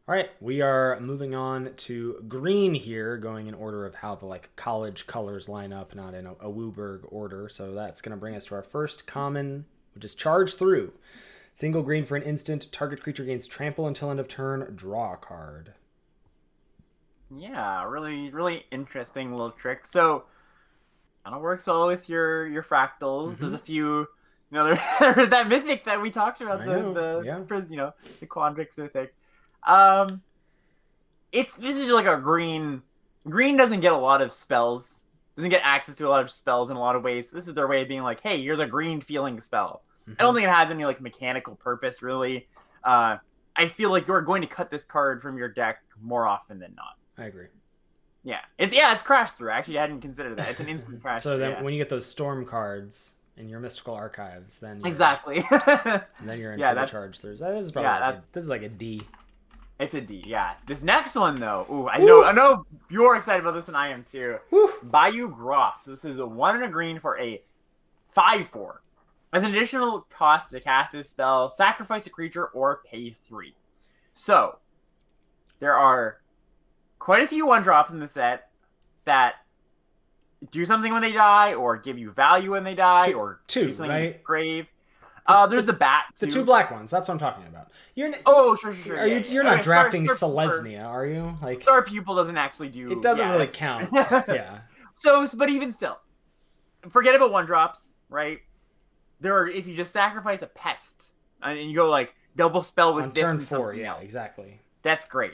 All right, we are moving on to green here, going in order of how the college colors line up, not in a Wooburg order. So that's going to bring us to our first common, which is Charge Through. Single green for an instant. Target creature gains trample until end of turn. Draw a card. Yeah, really, really interesting little trick. So, kind of works well with your fractals. There's a few, there's that mythic that we talked about, I know, yeah. the Quandrix mythic. Um, this is like a green. Green doesn't get a lot of spells. Doesn't get access to a lot of spells in a lot of ways. This is their way of being like, hey, here's a green feeling spell. I don't think it has any mechanical purpose really. I feel like you're going to cut this card from your deck more often than not. I agree. Yeah, it's crash through. Actually, I hadn't considered that. It's an instant crash. So then, when you get those storm cards in your mystical archives, then exactly. then you're in for the charge throughs. This is probably this is like a D. It's a D. Yeah. This next one though, I know you're excited about this, and I am too. Woo. Bayou Groff. This is a 1 and a green for a 5/4. As an additional cost to cast this spell, sacrifice a creature or pay 3. So there are quite a few 1-drops in the set that do something when they die, or give you value when they die, or do something right? in the grave. There's the bat. The 2 black ones. That's what I'm talking about. Sure. You're not drafting Selesnya, are you? Star Pupil doesn't actually do. It doesn't really count. Yeah. But even still, forget about 1-drops, right? If you just sacrifice a pest and you go double spell with on this turn 4, exactly. That's great.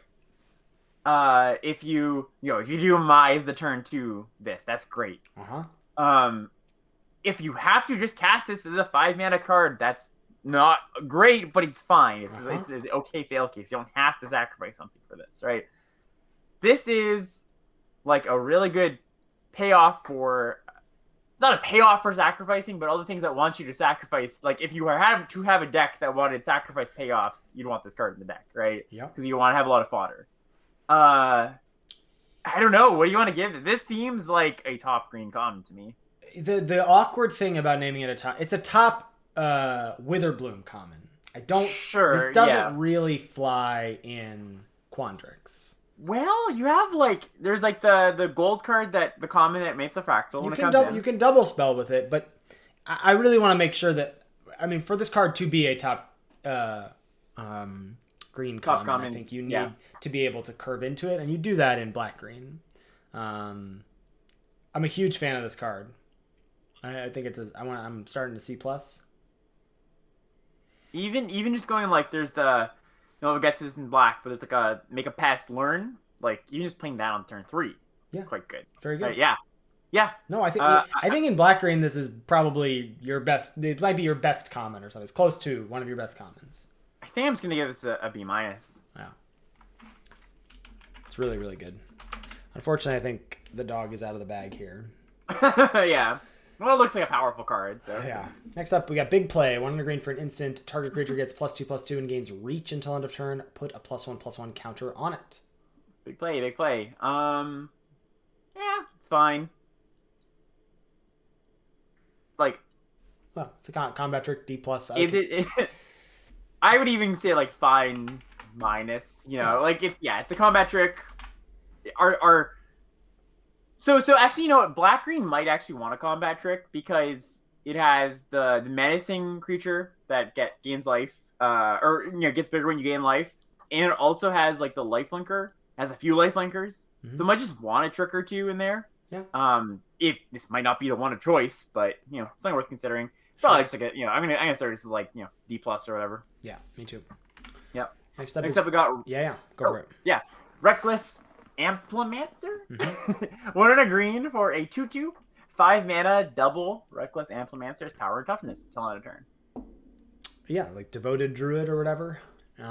If you do Mize the turn 2 that's great. If you have to just cast this as a 5-mana card, that's not great, but it's fine. It's an okay fail case. You don't have to sacrifice something for this, right? This is a really good payoff for. Not a payoff for sacrificing, but all the things that want you to sacrifice. If you have to have a deck that wanted sacrifice payoffs, you'd want this card in the deck, right? Yeah. Because you want to have a lot of fodder. I don't know. What do you want to give it? This seems like a top green common to me. The awkward thing about naming it it's a top Witherbloom common. This doesn't really fly in Quandrix. Well, you have there's the gold card the common that makes a fractal. You can double spell with it, but I really want to make sure that for this card to be a top green common, I think you need to be able to curve into it, and you do that in black green. I'm a huge fan of this card. I think I'm starting to C+. Even just going there's the. We'll get to this in black, but there's a make a pest learn. You're just playing that on turn 3. Yeah, quite good. Very good. Yeah. No, I think in black green this is probably your best. It might be your best common or something. It's close to one of your best commons. I think I'm just gonna give this a B-. Yeah, it's really, really good. Unfortunately, I think the dog is out of the bag here. Yeah. Well, it looks like a powerful card, so. Yeah. Next up, we got Big Play. 1 and a green for an instant. Target creature gets +2/+2 and gains reach until end of turn. Put a +1/+1 counter on it. Big play. Yeah, it's fine. Well, it's a combat trick, D+. Is it? I would even say fine minus. It's a combat trick. So actually, what? Black green might actually want a combat trick because it has the menacing creature that gains life, gets bigger when you gain life, and it also has the lifelinker. Has a few lifelinkers, so it might just want a trick or 2 in there. Yeah. If this might not be the one of choice, but it's something worth considering. Probably just I'm gonna start this as D+ or whatever. Yeah, me too. Yep. Next up we got go for it. Yeah, Reckless Amplimancer. 1 and a green for a 2/2, 5-mana double Reckless Amplimancer's power and toughness till end of turn. Yeah, Devoted Druid or whatever. This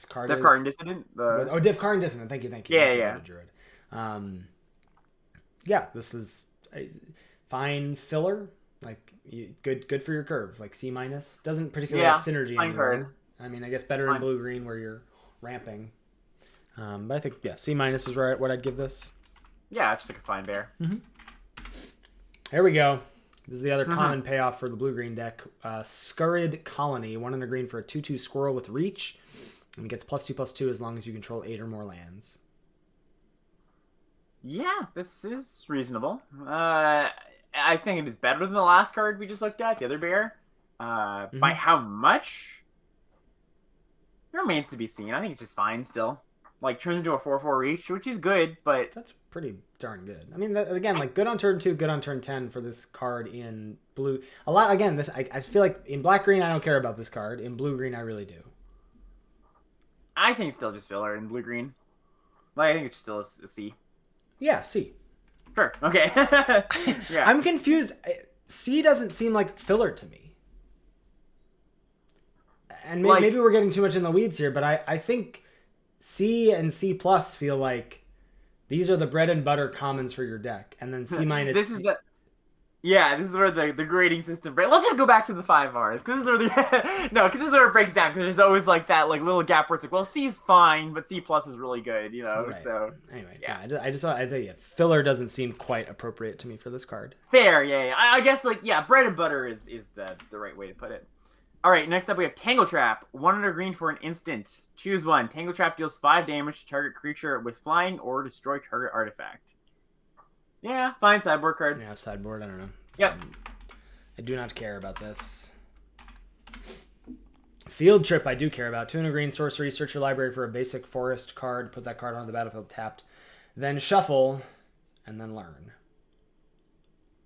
card Devkarin Dissident. Devkarin Dissident. Thank you. Yeah. Druid. Yeah, this is a fine filler. Good for your curve. C-. Doesn't particularly have synergy anymore. I guess better in blue green where you're ramping. But I think C- is what I'd give this. Yeah, just a fine bear. Here we go. This is the other common payoff for the blue green deck. Scurrid Colony. 1 and a green for a 2/2 squirrel with reach. And it gets +2/+2 as long as you control 8 or more lands. Yeah, this is reasonable. I think it is better than the last card we just looked at, the other bear. By how much? It remains to be seen. I think it's just fine still. Like, turns into a 4/4 reach, which is good, but... That's pretty darn good. I mean, again, like, good on turn 2, good on turn 10 for this card in blue. A lot, again, this I feel like in black-green, I don't care about this card. In blue-green, I really do. I think it's still just filler in blue-green. Like, I think it's still a C. Yeah, C. Sure, okay. Yeah. I'm confused. C doesn't seem like filler to me. And maybe we're getting too much in the weeds here, but I think C and C plus feel like these are the bread and butter commons for your deck, and then C minus. This is where the grading system breaks. Let's just go back to the 5Rs, because this is where it breaks down. Because there's always like that like little gap where it's like, well, C is fine, but C plus is really good, you know. Right. So anyway, I think filler doesn't seem quite appropriate to me for this card. Fair, yeah. I guess like bread and butter is the right way to put it. All right, next up we have Tangle Trap. 1 under green for an instant. Choose one. Tangle Trap deals 5 damage to target creature with flying or destroy target artifact. Yeah, fine sideboard card. Yeah, sideboard, I don't know. Yep. I do not care about this. Field Trip I do care about. 2 under green sorcery. Search your library for a basic forest card. Put that card onto the battlefield tapped. Then shuffle, and then learn.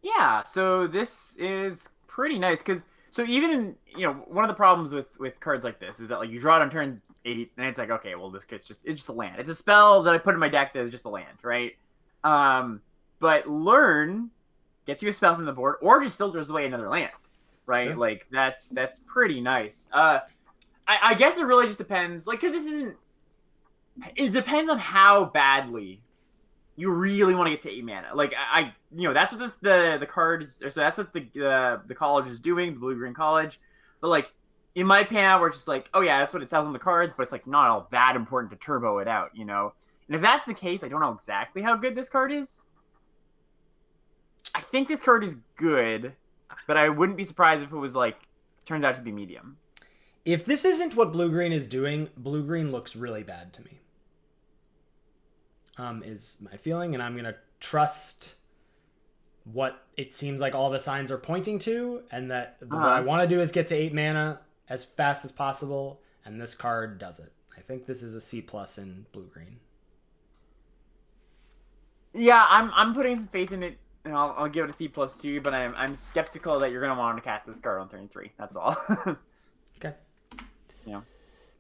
Yeah, so this is pretty nice, because... So even in, one of the problems with cards like this is that like you draw it on turn 8 and it's like, okay, well it's just a land. It's a spell that I put in my deck that is just a land, right? But learn gets you a spell from the board or just filters away another land, right? Sure. Like that's pretty nice. I guess it really just depends, like, because it depends on how badly you really want to get to 8 mana. Like that's what the card is, so that's what the college is doing, the blue-green college. But like it might pan out where it's just like, oh yeah, that's what it says on the cards, but it's like not all that important to turbo it out, And if that's the case, I don't know exactly how good this card is. I think this card is good, but I wouldn't be surprised if it was like turns out to be medium. If this isn't what blue-green is doing, blue-green looks really bad to me. Is my feeling, and I'm going to trust what it seems like all the signs are pointing to, and that what I want to do is get to 8 mana as fast as possible, and this card does it. I think this is a C+ in blue-green. Yeah, I'm putting some faith in it, and I'll give it a C+ too, but I'm skeptical that you're going to want to cast this card on turn 3. That's all. Okay. Yeah.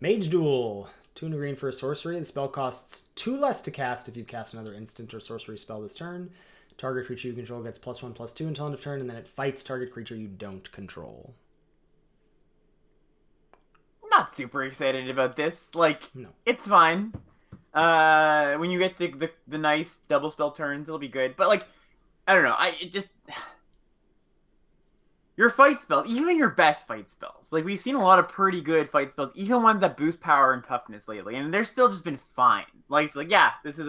Mage Duel. 2 under green for a sorcery. The spell costs 2 less to cast if you've cast another instant or sorcery spell this turn. Target creature you control gets +1/+2 until end of turn, and then it fights target creature you don't control. I'm not super excited about this. Like, no. It's fine. When you get the nice double spell turns, it'll be good. But like, I don't know. Your fight spell, even your best fight spells, like we've seen a lot of pretty good fight spells, even ones that boost power and toughness lately, and they're still just been fine. Like, it's like, yeah, this is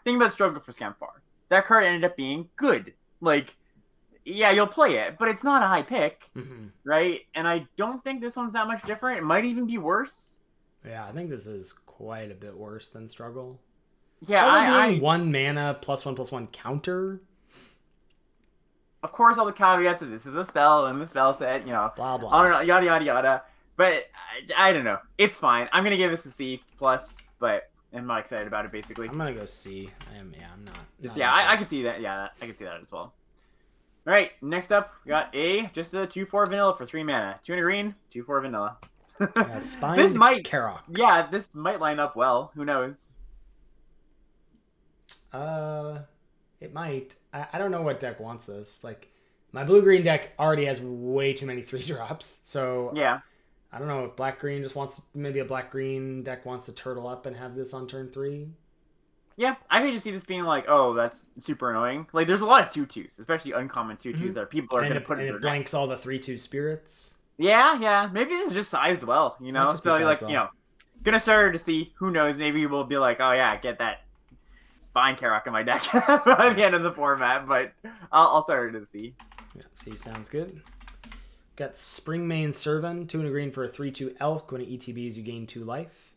think about Struggle for Scamfar. That card ended up being good. Like, yeah, you'll play it, but it's not a high pick, right? And I don't think this one's that much different. It might even be worse. Yeah, I think this is quite a bit worse than Struggle. Yeah, Struggle being 1 mana +1/+1 counter. Of course, all the caveats of this is a spell and the spell set, blah blah, yada yada yada. But I don't know. It's fine. I'm gonna give this a C+, but I'm not excited about it. Basically, I'm gonna go C. I'm not. I can see that. Yeah, I can see that as well. All right, next up we got just a 2/4 vanilla for 3 mana. 2 under green, 2/4 vanilla. Yeah, Spine Karok. Yeah, this might line up well. Who knows? It might. I don't know what deck wants this. Like, my blue-green deck already has way too many 3-drops. So yeah, I don't know if black-green just wants to, maybe a black-green deck wants to turtle up and have this on turn 3. Yeah, I can just see this being like, oh, that's super annoying. Like, there's a lot of 2/2s, especially uncommon 2/2s that people are going to put in their deck. And it blanks all the 3/2 spirits. Yeah. Maybe this is just sized well, So, like, well. Gonna start to see. Who knows? Maybe we'll be like, oh, yeah, get that Spine Karok in my deck by the end of the format, but I'll start to see. Yeah, C sounds good. Got Springmane Servant, 2 and a green for a 3/2 elk. When it ETBs, you gain 2 life.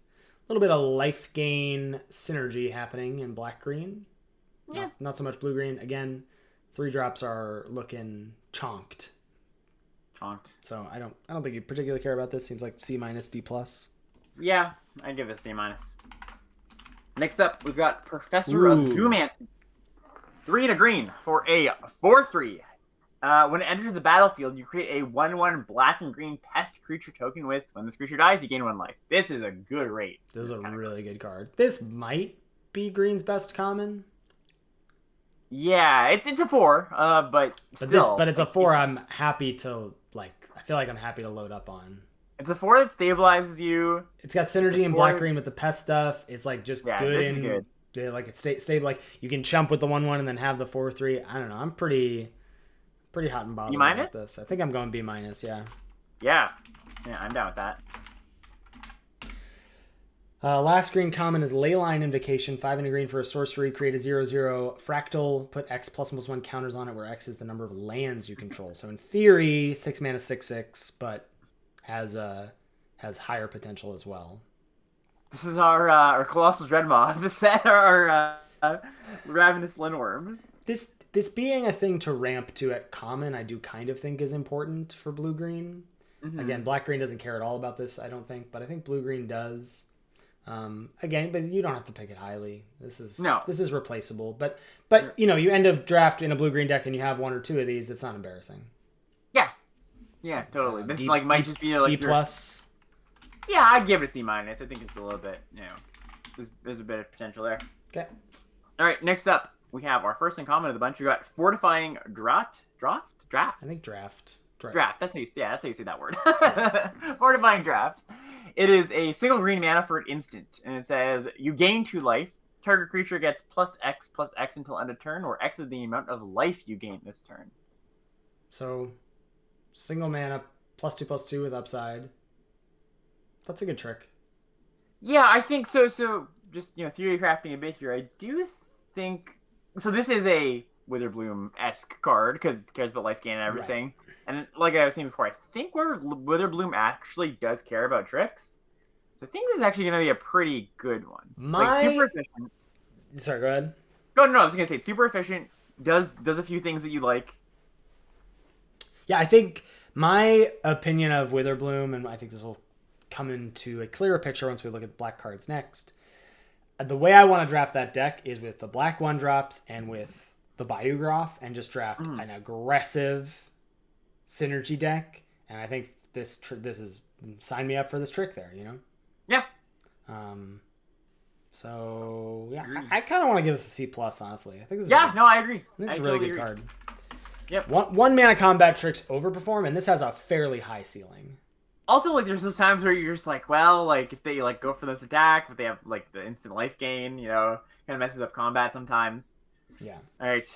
little bit of life gain synergy happening in black-green. Yeah. Not so much blue-green. Again, 3 drops are looking chonked. So I don't think you particularly care about this. Seems like C-, D+. Yeah, I'd give it a C-. Next up, we've got Professor of Zoomancy. 3 and a green for a 4/3. When it enters the battlefield, you create a 1/1 black and green pest creature token with, when this creature dies, you gain 1 life. This is a good rate. This is a really good card. This might be green's best common. Yeah, it's a 4, but still. But it's a 4 I'm happy to, I feel like I'm happy to load up on. It's a 4 that stabilizes you. It's got synergy in black-green with the pest stuff. It's, just good this in... is good. It's stable. You can chump with the 1/1 and then have the 4/3. I don't know. I'm pretty hot and bothered about this. I think I'm going B-, yeah. Yeah, I'm down with that. Last green common is Leyline Invocation. 5 and a green for a sorcery. Create a 0/0 fractal. Put X +1/+1 counters on it, where X is the number of lands you control. So in theory, 6 mana, 6/6, but has higher potential as well. This is our Colossal Dreadmaw. The set our Ravenous Lindworm. This being a thing to ramp to at common, I do kind of think is important for blue-green. Mm-hmm. Again, black-green doesn't care at all about this, I don't think, but I think blue-green does. Again, but you don't have to pick it highly. This is replaceable. But you end up draft in a blue-green deck and you have 1 or 2 of these. It's not embarrassing. Yeah, totally. This might just be D+. Yeah, I'd give it a C-. I think it's a little bit, there's a bit of potential there. Okay. All right, next up, we have our first in common of the bunch. We got Fortifying Drought. Draft. I think draft. Draft. That's how you say that word. Fortifying Draft. It is a single green mana for an instant, and it says you gain 2 life. Target creature gets +X until end of turn, where X is the amount of life you gain this turn. So, single mana +2/+2 with upside. That's a good trick. Yeah, I think so. So just theory crafting a bit here. I do think so. This is a Witherbloom-esque card because it cares about life gain and everything. Right. And like I was saying before, I think Witherbloom actually does care about tricks. So I think this is actually going to be a pretty good one. Super efficient. Sorry, go ahead. No, I was going to say super efficient. Does a few things that you like. Yeah, I think my opinion of Witherbloom, and I think this will come into a clearer picture once we look at the black cards next. The way I want to draft that deck is with the black 1-drops and with the Biograph, and just draft an aggressive synergy deck. And I think this is sign me up for this trick there, Yeah. So yeah, I kind of want to give this a C+, honestly. I think this is I agree. This is a really good card. Yep. One mana combat tricks overperform, and this has a fairly high ceiling. Also, there's those times where you're just if they go for this attack, but they have the instant life gain, kind of messes up combat sometimes. Yeah. All right.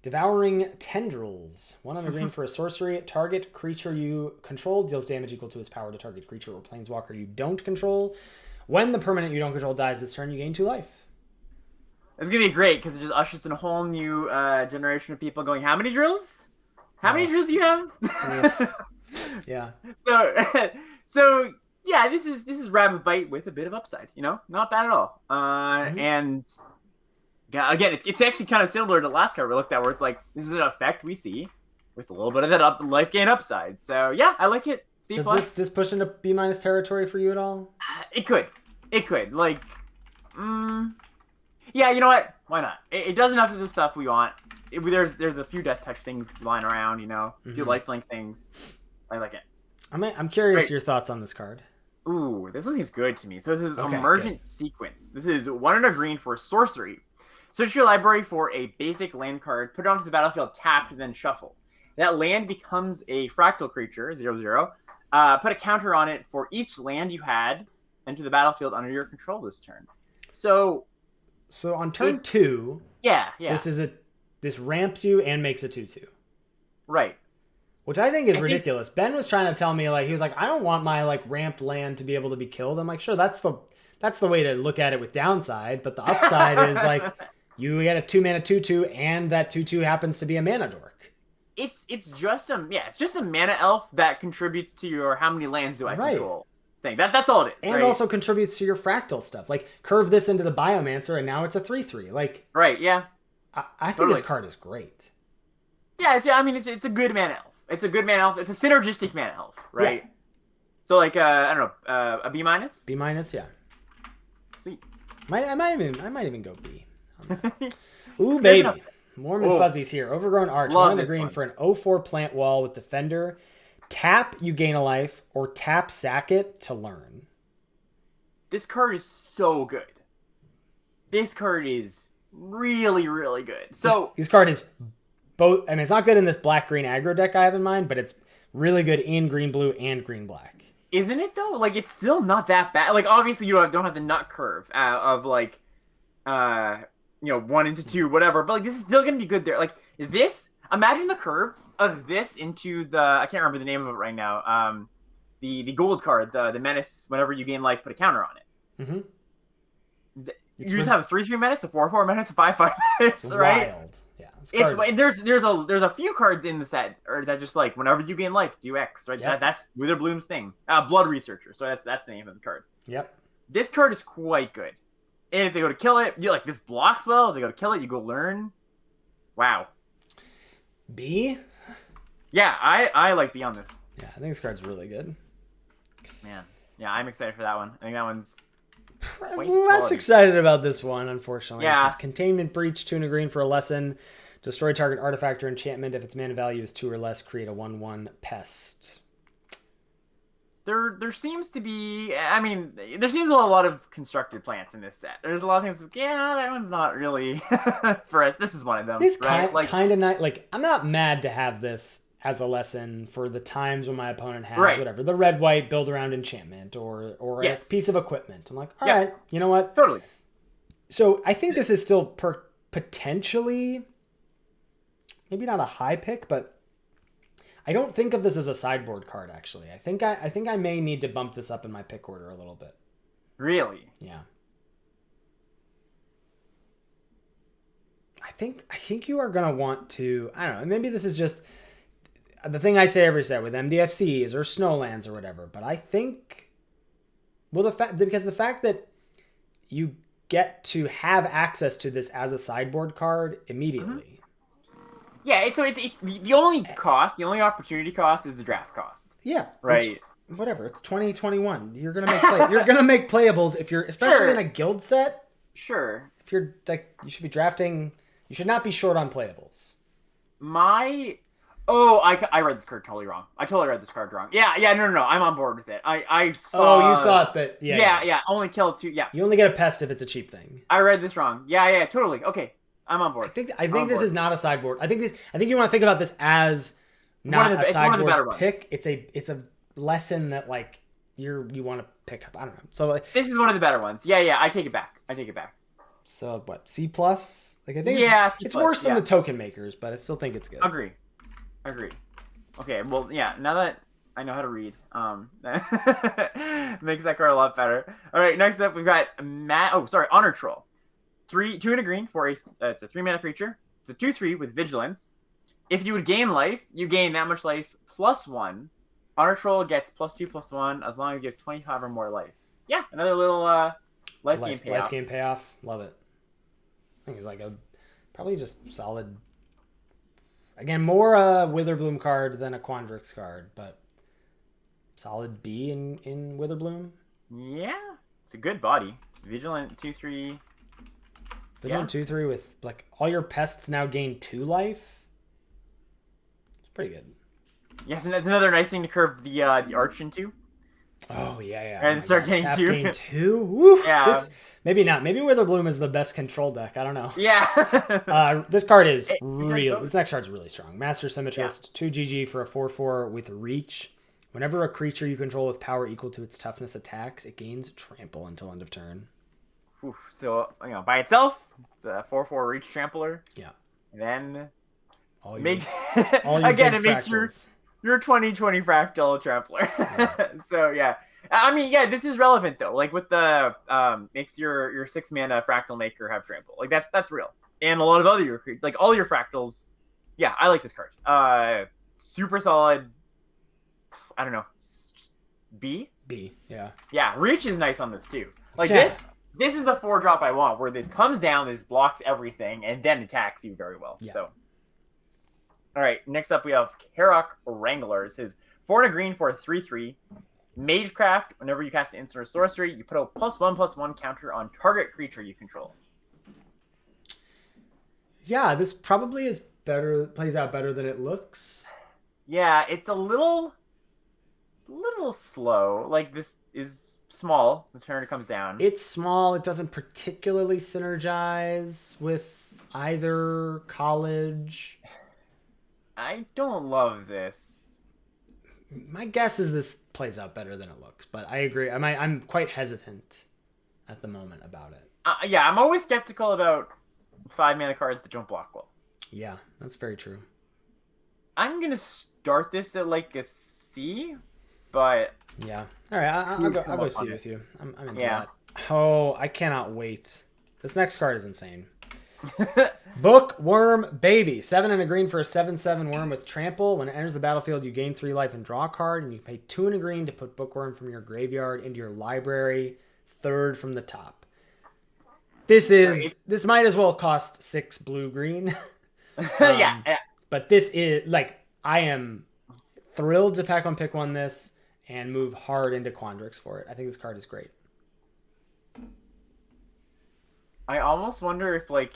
Devouring Tendrils. 1 green for a sorcery. Target creature you control deals damage equal to its power to target creature or planeswalker you don't control. When the permanent you don't control dies this turn, you gain 2 life. It's going to be great because it just ushers in a whole new generation of people going, how many drills? How many drills do you have? Yeah. So yeah, this is Rabbit Bite with a bit of upside, not bad at all. And again, it's actually kind of similar to the last card we looked at, where it's this is an effect we see with a little bit of that life gain upside. So yeah, I like it. C+. Does this push into B- territory for you at all? It could. Yeah, you know what? Why not? It does enough of the stuff we want. There's a few death touch things lying around, a few lifelink things. I like it. I'm curious your thoughts on this card. Ooh, this one seems good to me. So this is Emergent Sequence. This is 1 green for sorcery. Search your library for a basic land card, put it onto the battlefield tapped, then shuffle. That land becomes a fractal creature, 0/0. Put a counter on it for each land you had enter the battlefield under your control this turn. So on turn 2, yeah. This ramps you and makes a 2/2. Right. Which I think is ridiculous. Ben was trying to tell me, he was I don't want my ramped land to be able to be killed. I'm like, sure, that's the way to look at it with downside, but the upside is you get a 2 mana 2/2, and that 2/2 happens to be a mana dork. It's just a mana elf that contributes to your how many lands do I control. thing. That's all it is. And right? also contributes to your fractal stuff. Like, curve this into the Biomancer, and now it's a 3/3. Like, right, yeah. I think this card is great. Yeah, I mean, it's a good mana elf. It's a good mana elf. It's a synergistic mana elf, right? Yeah. So, like, I don't know, a B minus? B minus, yeah. Sweet. I might even go B. Ooh, baby. Warm and fuzzies here. Overgrown Arch. Love 1 in the green for an 0/4 plant wall with Defender. Tap, you gain a life, or tap, sack it to learn. This card is so good. This card is really, really good. So this card is both. I mean, it's not good in this black-green aggro deck I have in mind, but it's really good in green-blue and green-black. Isn't it though? Like, it's still not that bad. Like, obviously you don't have the nut curve of like, 1 into 2, whatever. But like, this is still gonna be good there. Like this. Imagine the curve of this into the, I can't remember the name of it right now. The gold card, the menace. Whenever you gain life, put a counter on it. Mm-hmm. You just have a 3/3 menace, a 4/4 menace, a 5/5 menace, right? Wild. Yeah. It's there's a few cards in the set or that just like whenever you gain life, do X, right? Yep. That's Witherbloom's thing. Blood Researcher. So that's the name of the card. Yep. This card is quite good. And if they go to kill it, you like this blocks well. If they go to kill it, you go learn. Wow. B? Yeah, I like B on this. Yeah, I think this card's really good. Man. Yeah, I'm excited for that one. I think that one's I'm less excited about this one, unfortunately. Yeah. This is Containment Breach, 2 in a green for a lesson. Destroy target artifact or enchantment. If its mana value is 2 or less, create a 1/1 pest. There seems to be, I mean, there seems a lot of constructed plants in this set. There's a lot of things like, yeah, that one's not really for us. This is one of them. It's right? kind of nice. Like, I'm not mad to have this as a lesson for the times when my opponent has whatever. The red-white build around enchantment or a piece of equipment. I'm like, all right, you know what? Totally. So I think this is still potentially, maybe not a high pick, but I don't think of this as a sideboard card, actually. I think I may need to bump this up in my pick order a little bit. Really? Yeah. I think you are going to want to, I don't know, maybe this is just the thing I say every set with MDFCs or Snowlands or whatever, but I think, well, because the fact that you get to have access to this as a sideboard card immediately. Mm-hmm. Yeah, so it's the only cost, the only opportunity cost is the draft cost. Yeah, right. Whatever, it's 2021. You're gonna make playables if you're, especially in a guild set. Sure. If you're like, you should be drafting. You should not be short on playables. I read this card totally wrong. I totally read this card wrong. Yeah, no. I'm on board with it. I saw. Oh, you thought that? Yeah. Only kill 2. Yeah. You only get a pest if it's a cheap thing. I read this wrong. Yeah, totally. Okay. I'm on board. I think this is not a sideboard. I think you want to think about this as not a sideboard pick. It's a lesson that like you want to pick up. I don't know. So this is one of the better ones. Yeah. I take it back. So what? C plus? Like I think it's worse than the token makers, but I still think it's good. Agree. Okay. Well, yeah. Now that I know how to read, makes that card a lot better. All right. Next up, we've got Honor Troll. 2 in a green for it's a 3-mana creature. It's a 2/3 with vigilance. If you would gain life, you gain that much life +1. Honor Troll gets +2/+1 as long as you have 25 or more life. Yeah, another little life game payoff. Life game payoff. Love it. I think it's like probably just solid. Again, more Witherbloom card than a Quandrix card, but solid B in Witherbloom. Yeah, it's a good body. Vigilant 2/3. Vigilant 2/3 with like all your pests now gain 2 life. It's pretty good. Yeah, and that's another nice thing to curve the arch into. Oh yeah. And start getting 2. Gain 2. Woo. Yeah. Maybe not. Maybe Witherbloom is the best control deck. I don't know. Yeah. This card is real. This next card's really strong. Master Symmetrist, 2 GG for a 4/4 with reach. Whenever a creature you control with power equal to its toughness attacks, it gains trample until end of turn. So, by itself, it's a 4/4 reach trampler. Yeah. And then all it makes your 2020 fractal trampler. Yeah. So, yeah. I mean, yeah, this is relevant though. Like with the makes your 6-mana fractal maker have trample. Like that's real. And a lot of other like all your fractals. Yeah, I like this card. Super solid. I don't know. Just B. B, yeah. Yeah, reach is nice on this too. Like Yeah. this is the 4-drop I want, where this comes down, this blocks everything, and then attacks you very well. Yeah. So, all right, next up we have Karok Wranglers. His 4 and a green for a 3/3. Magecraft, whenever you cast an instant or sorcery, you put a +1/+1 counter on target creature you control. Yeah, this probably is better, plays out better than it looks. Yeah, it's a little slow. Like, this is small. The turn it comes down. It's small. It doesn't particularly synergize with either college. I don't love this. My guess is this plays out better than it looks, but I agree. I'm quite hesitant at the moment about it. Yeah, I'm always skeptical about 5-mana cards that don't block well. Yeah, that's very true. I'm gonna start this at like a C, but yeah. All right, I'll go C with you. I'm into that. Oh, I cannot wait. This next card is insane. Bookworm Baby. 7 and a green for a 7/7 worm with trample. When it enters the battlefield, you gain 3 life and draw a card, and you pay 2 and a green to put Bookworm from your graveyard into your library, 3rd from the top. This might as well cost 6 blue-green. Yeah. But this is, like, I am thrilled to pack one pick one this and move hard into Quandrix for it. I think this card is great. I almost wonder if, like,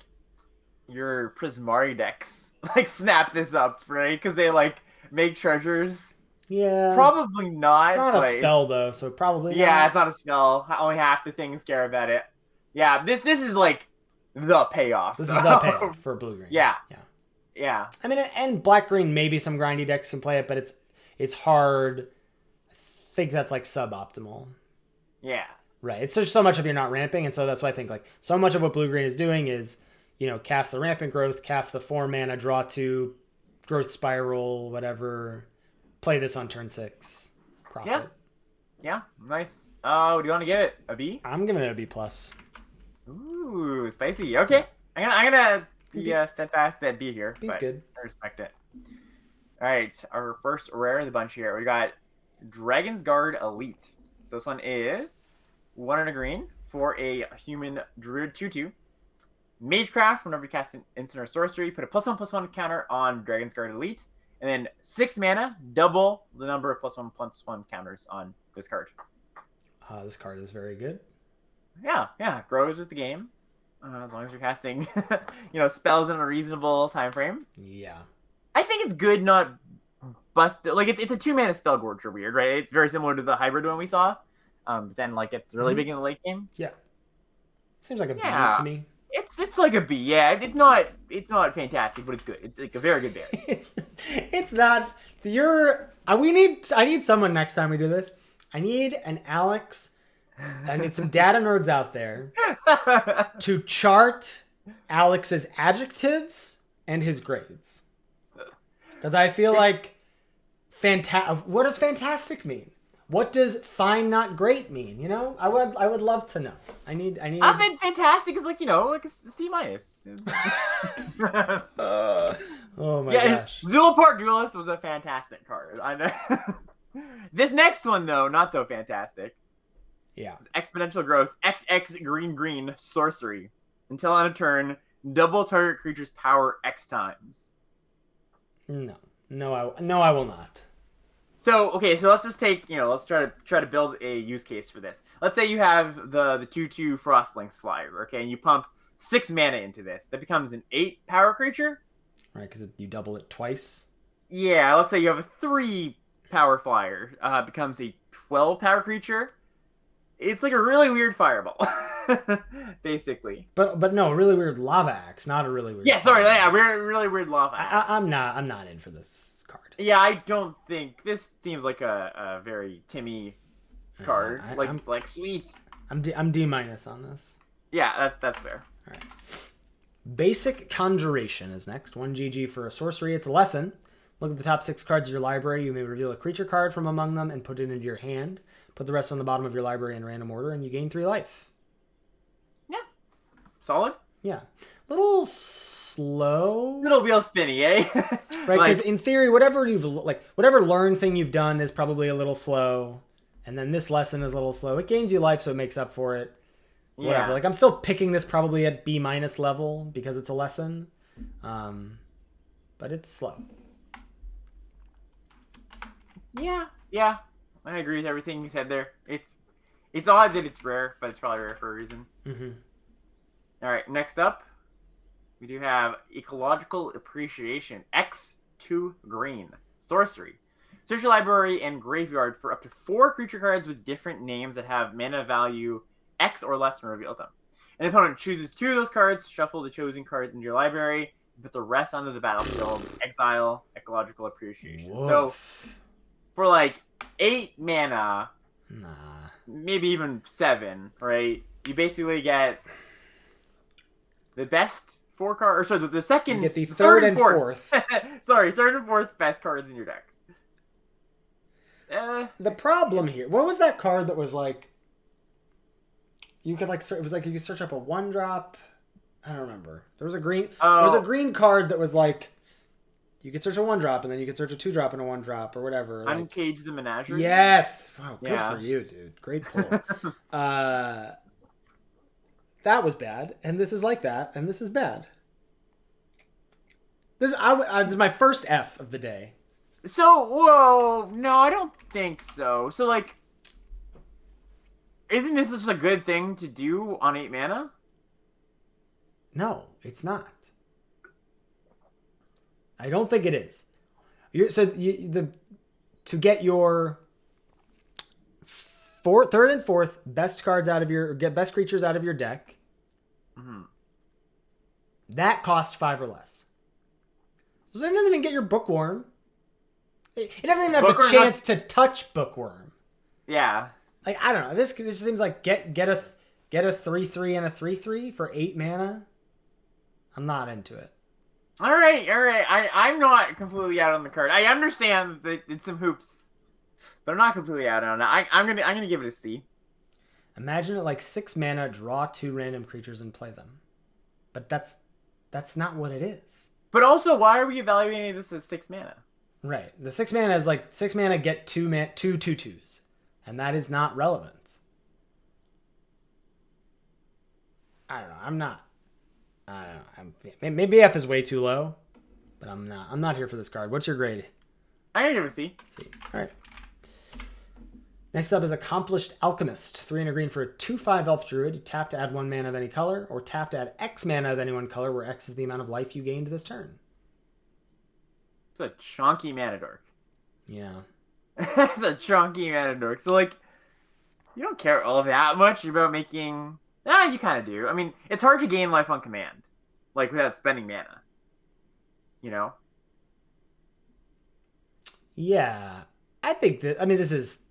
your Prismari decks, like, snap this up, right? Because they, like, make treasures. Yeah. Probably not. It's not a spell, though, so probably not. It's not a spell. Only half the things care about it. Yeah, this is, like, the payoff. This is the payoff for blue-green. Yeah. Yeah. Yeah. I mean, and black-green, maybe some grindy decks can play it, but it's hard. I think that's, like, suboptimal. Yeah. Right. It's just so much of you're not ramping, and so that's why I think, like, so much of what blue-green is doing is, you know, cast the rampant growth, cast the 4-mana, draw 2, growth spiral, whatever. Play this on turn 6. Profit. Yeah. Nice. Oh, do you want to give it a B? I'm giving it a B+. Ooh, spicy. Okay. I'm gonna be steadfast at B here. B's good. I respect it. All right. Our first rare of the bunch here. We got Dragon's Guard Elite. So this one is 1 and a green for a human druid 2/2. Magecraft, whenever you cast an instant or sorcery, put a +1/+1 counter on Dragon's Guard Elite. And then 6 mana, double the number of +1/+1 counters on this card. This card is very good. Yeah. Grows with the game. As long as you're casting, spells in a reasonable time frame. Yeah. I think it's good, not bust. Like, it's a 2-mana spell gorger weird, right? It's very similar to the hybrid one we saw. But then, like, it's really big in the late game. Yeah. Seems like a B to me. It's like a B, yeah. It's not fantastic, but it's good. It's like a very good bear. It's not. I need someone next time we do this. I need an Alex. I need some data nerds out there to chart Alex's adjectives and his grades. Because I feel like what does fantastic mean? What does fine not great mean? You know, I would love to know. I need. I mean, fantastic is like a C-. Oh my gosh. Zula Park Duelist was a fantastic card. I know. This next one though, not so fantastic. Yeah. Exponential Growth, XX green sorcery. Until on a turn, double target creature's power X times. No, I will not. So let's just take, let's try to build a use case for this. Let's say you have the 2/2 Frostlings flyer, okay, and you pump 6 mana into this. That becomes an 8 power creature. Right, because you double it twice. Yeah, let's say you have a 3 power flyer. Becomes a 12 power creature. It's like a really weird fireball, basically. But no, a really weird lava axe, not a really weird. Yeah, sorry, really weird lava axe. I'm not in for this card. Yeah, I don't think this seems like a very Timmy card. It's like sweet. I'm D- on this. Yeah, that's fair. All right. Basic Conjuration is next. 1 GG for a sorcery. It's a lesson. Look at the top 6 cards of your library. You may reveal a creature card from among them and put it into your hand. Put the rest on the bottom of your library in random order, and you gain 3 life. Yeah. Solid? Yeah. Little slow. Little wheel spinny, eh? Right, because in theory, whatever learn thing you've done is probably a little slow. And then this lesson is a little slow. It gains you life, so it makes up for it. Whatever. Yeah. Like, I'm still picking this probably at B- level because it's a lesson. But it's slow. Yeah. I agree with everything you said there. It's odd that it's rare, but it's probably rare for a reason. Mm-hmm. All right, next up, we do have Ecological Appreciation, X2 green, sorcery. Search your library and graveyard for up to 4 creature cards with different names that have mana value X or less and reveal them. An opponent chooses 2 of those cards, shuffle the chosen cards into your library, put the rest onto the battlefield, exile Ecological Appreciation. Woof. So, for like 8 mana, Nah. maybe even 7, right? You basically get the best 4 cards, or so the second, You get the third and fourth. Sorry, third and fourth best cards in your deck. The problem here, what was that card that was like, you could like, it was like you could search up a 1-drop. I don't remember. There was a green card that was like, you could search a 1-drop and then you could search a 2-drop and a 1-drop or whatever. Like, Uncage the Menagerie. yes. Wow, good Yeah. for you, dude. Great pull. That was bad, and this is like that, and this is bad. This is my first F of the day. So, whoa, no, I don't think so. So, like, isn't this just a good thing to do on 8 mana? No, it's not. I don't think it is. To get your third and fourth best cards out of get best creatures out of your deck, that cost 5 or less. So it doesn't even get your Bookworm. It doesn't even have the chance to touch Bookworm. Yeah. Like, I don't know. This seems like get a 3/3 and a 3/3 for 8 mana. I'm not into it. All right. I'm not completely out on the card. I understand that it's some hoops, but I'm not completely out on it. I'm gonna give it a C. Imagine it like 6 mana, draw 2 random creatures and play them. But that's not what it is. But also, why are we evaluating this as 6 mana? Right. The 6 mana is like 6 mana get 2 2/2s. And that is not relevant. I don't know. I don't know. Maybe F is way too low, but I'm not here for this card. What's your grade? I'm gonna give it a C. C. All right. Next up is Accomplished Alchemist. 3 and a green for a 2/5 elf druid. Tap to add 1 mana of any color, or tap to add X mana of any one color, where X is the amount of life you gained this turn. It's a chunky mana dork. Yeah. It's a chunky mana dork. So, like, you don't care all that much about making... you kind of do. I mean, it's hard to gain life on command, like, without spending mana. You know? Yeah. I think that... I mean, this is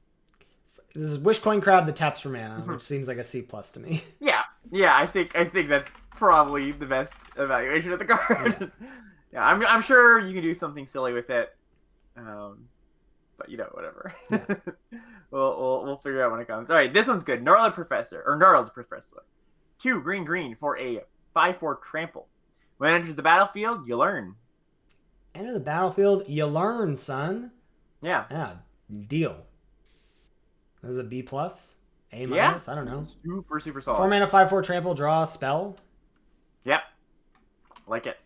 Wishcoin Crab that taps for mana, which seems like a C+ to me. Yeah. I think that's probably the best evaluation of the card. Yeah, I'm sure you can do something silly with it. But whatever. Yeah. we'll figure out when it comes. All right, this one's good. Gnarled Professor. 2 green for a 5/4 trample. When it enters the battlefield, you learn. Enter the battlefield, you learn, son. Yeah. Yeah, deal. This is a B+, A-. Yeah. I don't know. Super solid. 4 mana, 5/4 trample, draw a spell. Yep. Like it.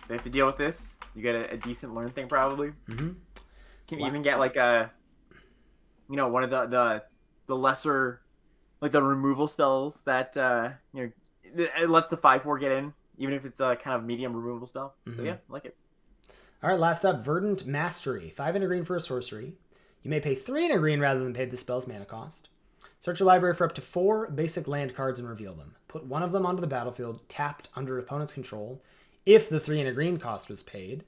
They have to deal with this. You get a decent learn thing probably. Mm-hmm. Can even get like a, one of the lesser, like the removal spells that it lets the 5/4 get in, even if it's a kind of medium removal spell. Mm-hmm. So yeah, I like it. All right, last up, Verdant Mastery. 5 and a green for a sorcery. You may pay 3 and a green rather than pay the spell's mana cost. Search your library for up to 4 basic land cards and reveal them. Put one of them onto the battlefield, tapped under opponent's control, if the 3 and a green cost was paid.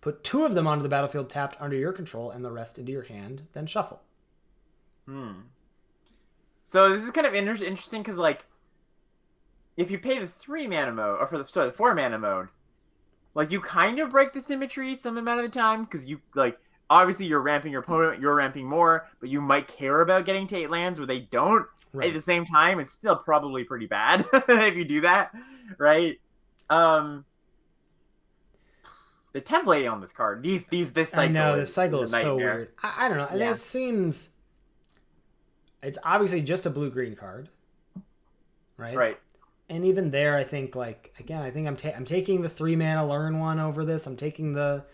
Put 2 of them onto the battlefield, tapped under your control, and the rest into your hand, then shuffle. So this is kind of interesting because, like, if you pay the 3 mana mode, or the 4 mana mode, like, you kind of break the symmetry some amount of the time because you, like, obviously you're ramping your opponent, you're ramping more, but you might care about getting to 8 lands where they don't. Right. At the same time, it's still probably pretty bad if you do that, right? The templating on this card, this cycle. I know, this cycle is so weird. I don't know. Yeah. It seems... it's obviously just a blue-green card, right? Right. And even there, I think, like, again, I think I'm taking the 3-mana learn one over this. I'm taking the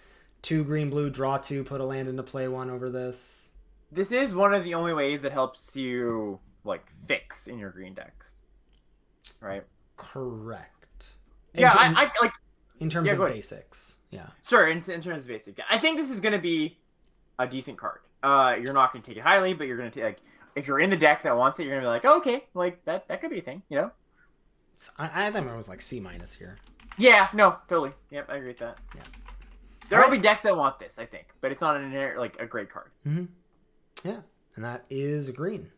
2 green blue draw 2, put a land into play one over this. This is one of the only ways that helps you like fix in your green decks, right? Correct. I like in terms of basics. Yeah. Sure, in terms of basic. I think this is going to be a decent card. You're not going to take it highly, but you're going to take, like, if you're in the deck that wants it, you're going to be like, oh, okay, like that could be a thing, you know? I think it was like C- here. Yeah, no, totally. Yep, I agree with that. Yeah. There will be decks that want this, I think, but it's not a great card. Mm-hmm. Yeah, and that is green.